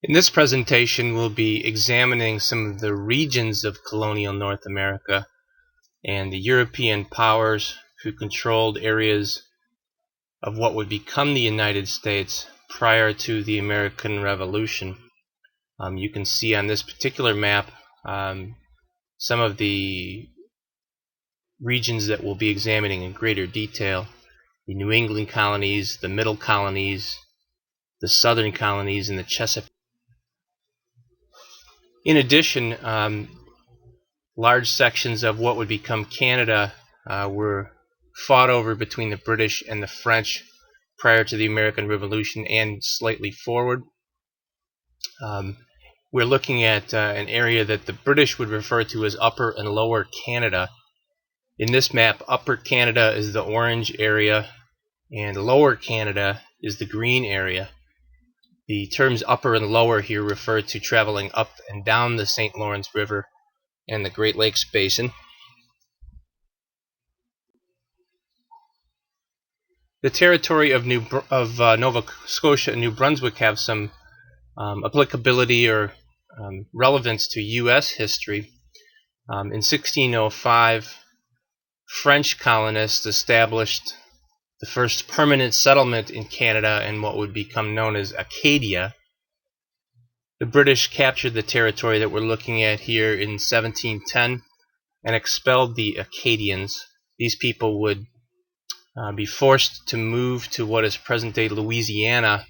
In this presentation, we'll be examining some of the regions of colonial North America and the European powers who controlled areas of what would become the United States prior to the American Revolution. You can see on this particular map some of the regions that we'll be examining in greater detail: the New England colonies, the Middle colonies, the Southern colonies, and the Chesapeake. In addition, large sections of what would become Canada were fought over between the British and the French prior to the American Revolution and slightly forward. We're looking at an area that the British would refer to as Upper and Lower Canada. In this map, Upper Canada is the orange area and Lower Canada is the green area. The terms upper and lower here refer to traveling up and down the St. Lawrence River and the Great Lakes Basin. The territory of Nova Scotia and New Brunswick have some applicability or relevance to U.S. history. In 1605, French colonists established the first permanent settlement in Canada in what would become known as Acadia. The British captured the territory that we're looking at here in 1710 and expelled the Acadians. These people would be forced to move to what is present-day Louisiana,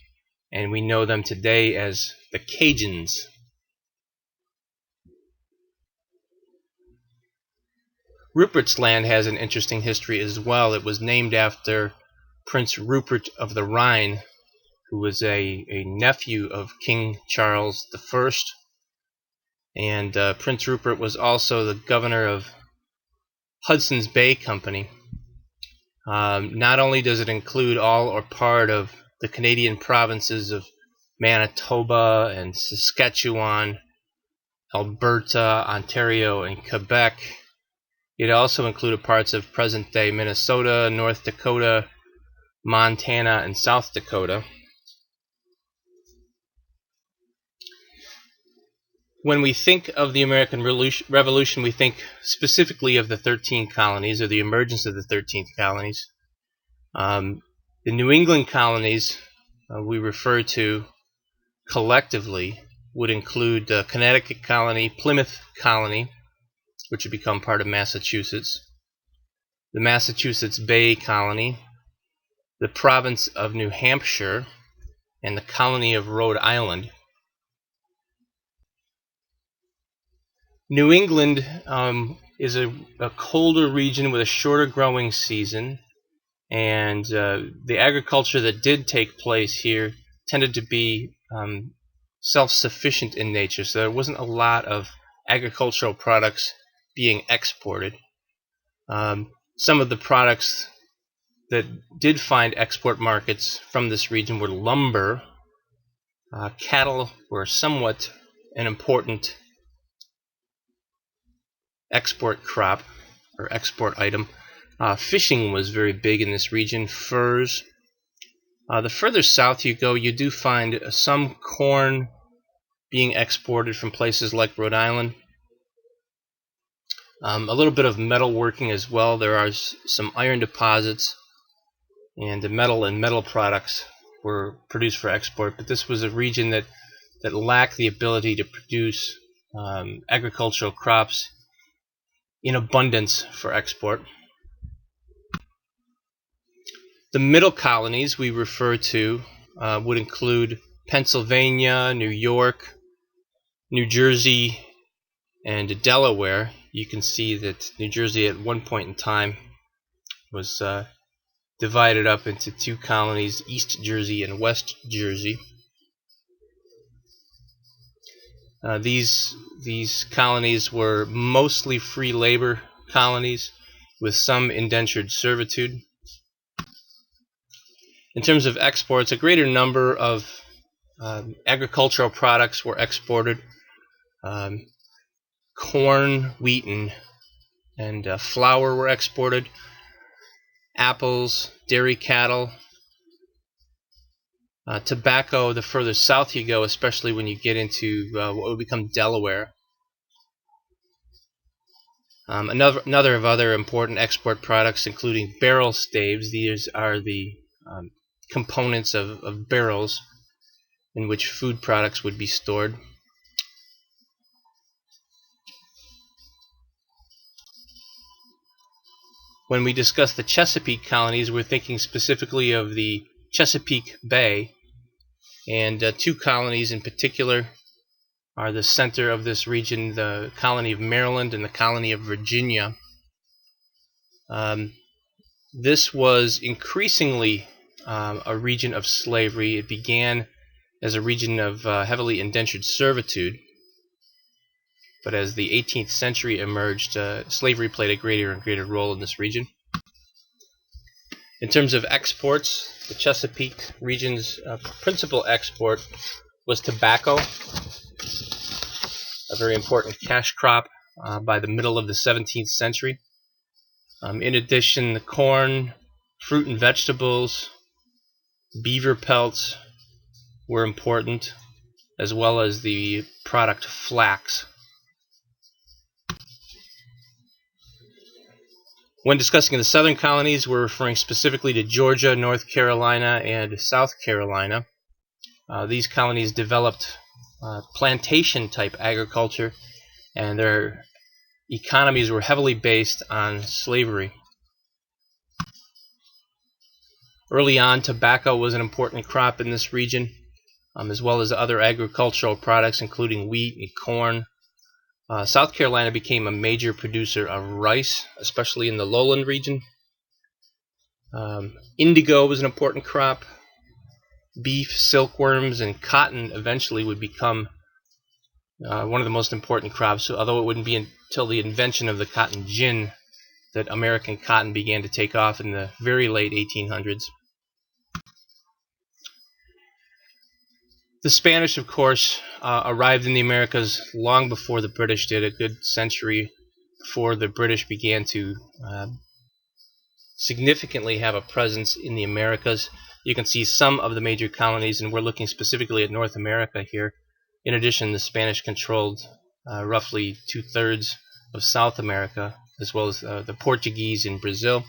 and we know them today as the Cajuns. Rupert's land has an interesting history as well. It was named after Prince Rupert of the Rhine, who was a nephew of King Charles I. And Prince Rupert was also the governor of Hudson's Bay Company. Not only does it include all or part of the Canadian provinces of Manitoba and Saskatchewan, Alberta, Ontario, and Quebec, it also included parts of present-day Minnesota, North Dakota, Montana, and South Dakota. When we think of the American Revolution, we think specifically of the 13 colonies, or the emergence of the 13th colonies. The New England colonies we refer to collectively would include the Connecticut colony, Plymouth colony, which had become part of Massachusetts, the Massachusetts Bay colony, the province of New Hampshire, and the colony of Rhode Island. New England is a colder region with a shorter growing season, and the agriculture that did take place here tended to be self-sufficient in nature, so there wasn't a lot of agricultural products being exported. Some of the products that did find export markets from this region were lumber. Cattle were somewhat an important export crop or export item. Fishing was very big in this region. Furs. The further south you go, you do find some corn being exported from places like Rhode Island. A little bit of metalworking as well. There are some iron deposits, and the metal and metal products were produced for export, but this was a region that lacked the ability to produce agricultural crops in abundance for export. The middle colonies we refer to would include Pennsylvania, New York, New Jersey, and Delaware. You can see that New Jersey at one point in time was divided up into two colonies, East Jersey and West Jersey. These colonies were mostly free labor colonies with some indentured servitude. In terms of exports, a greater number of agricultural products were exported. Corn, wheat, and flour were exported. Apples, dairy cattle, Tobacco, the further south you go, especially when you get into what would become Delaware. Another of other important export products, including barrel staves. These are the components of barrels in which food products would be stored. When we discuss the Chesapeake Colonies, we're thinking specifically of the Chesapeake Bay, and two colonies in particular are the center of this region, the colony of Maryland and the colony of Virginia. This was increasingly a region of slavery. It began as a region of heavily indentured servitude, but as the 18th century emerged, slavery played a greater and greater role in this region. In terms of exports, the Chesapeake region's principal export was tobacco, a very important cash crop by the middle of the 17th century. In addition, the corn, fruit and vegetables, beaver pelts were important, as well as the product flax. When discussing the southern colonies, we're referring specifically to Georgia, North Carolina, and South Carolina. These colonies developed plantation-type agriculture, and their economies were heavily based on slavery. Early on, tobacco was an important crop in this region, as well as other agricultural products, including wheat and corn. South Carolina became a major producer of rice, especially in the lowland region. Indigo was an important crop. Beef, silkworms, and cotton eventually would become one of the most important crops, although it wouldn't be until the invention of the cotton gin that American cotton began to take off in the very late 1800s. The Spanish, of course, arrived in the Americas long before the British did, a good century before the British began to significantly have a presence in the Americas. You can see some of the major colonies, and we're looking specifically at North America here. In addition, the Spanish controlled roughly 2/3 of South America, as well as the Portuguese in Brazil.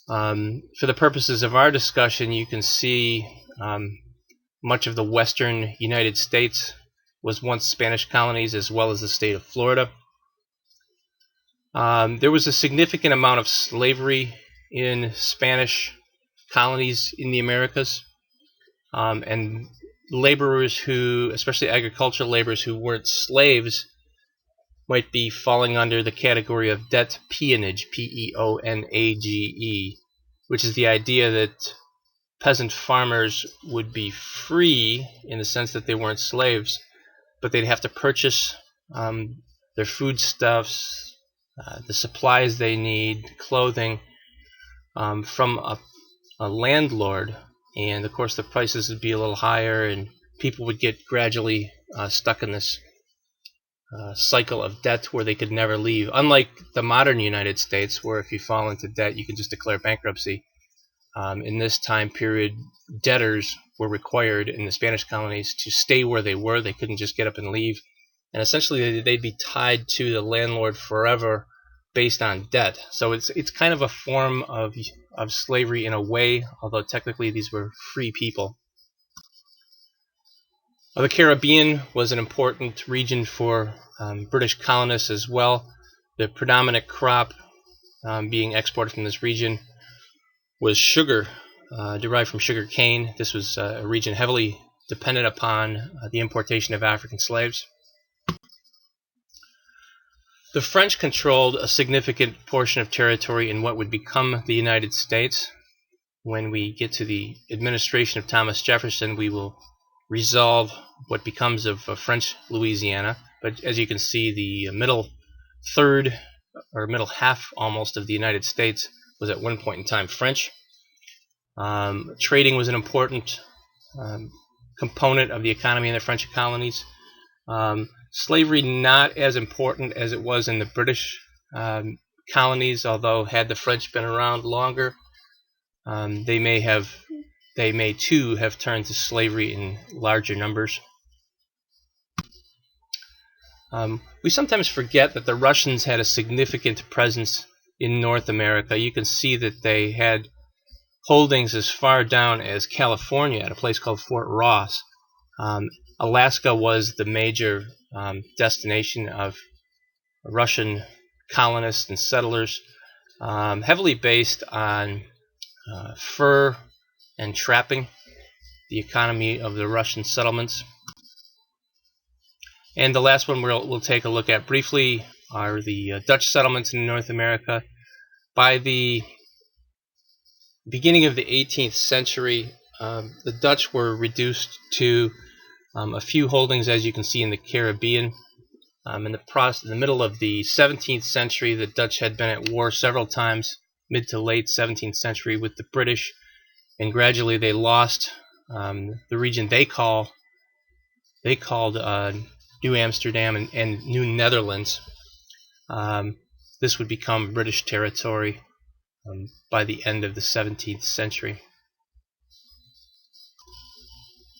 For the purposes of our discussion, you can see much of the western United States was once Spanish colonies, as well as the state of Florida. There was a significant amount of slavery in Spanish colonies in the Americas, and laborers who, especially agricultural laborers who weren't slaves, might be falling under the category of debt peonage, Peonage, which is the idea that peasant farmers would be free in the sense that they weren't slaves, but they'd have to purchase their foodstuffs, the supplies they need, clothing, from a landlord, and of course the prices would be a little higher, and people would get gradually stuck in this cycle of debt where they could never leave. Unlike the modern United States, where if you fall into debt you can just declare bankruptcy, in this time period debtors were required in the Spanish colonies to stay where they were. They couldn't just get up and leave, and essentially they'd be tied to the landlord forever based on debt. So it's kind of a form of slavery in a way, although technically these were free people. The Caribbean was an important region for British colonists as well. The predominant crop being exported from this region was sugar, derived from sugar cane. This was a region heavily dependent upon the importation of African slaves. The French controlled a significant portion of territory in what would become the United States. When we get to the administration of Thomas Jefferson, we will resolve what becomes of French Louisiana. But as you can see, the middle third, or middle half almost, of the United States was at one point in time French. Trading was an important component of the economy in the French colonies. Slavery not as important as it was in the British colonies, although had the French been around longer, they may have they may too have turned to slavery in larger numbers. We sometimes forget that the Russians had a significant presence in North America. You can see that they had holdings as far down as California at a place called Fort Ross. Alaska was the major destination of Russian colonists and settlers, heavily based on fur and trapping, the economy of the Russian settlements. And the last one we'll take a look at briefly are the Dutch settlements in North America. By the beginning of the 18th century, the Dutch were reduced to a few holdings, as you can see, in the Caribbean. In the middle of the 17th century, the Dutch had been at war several times, mid to late 17th century, with the British, and gradually they lost the region they called New Amsterdam and New Netherlands. This would become British territory by the end of the 17th century.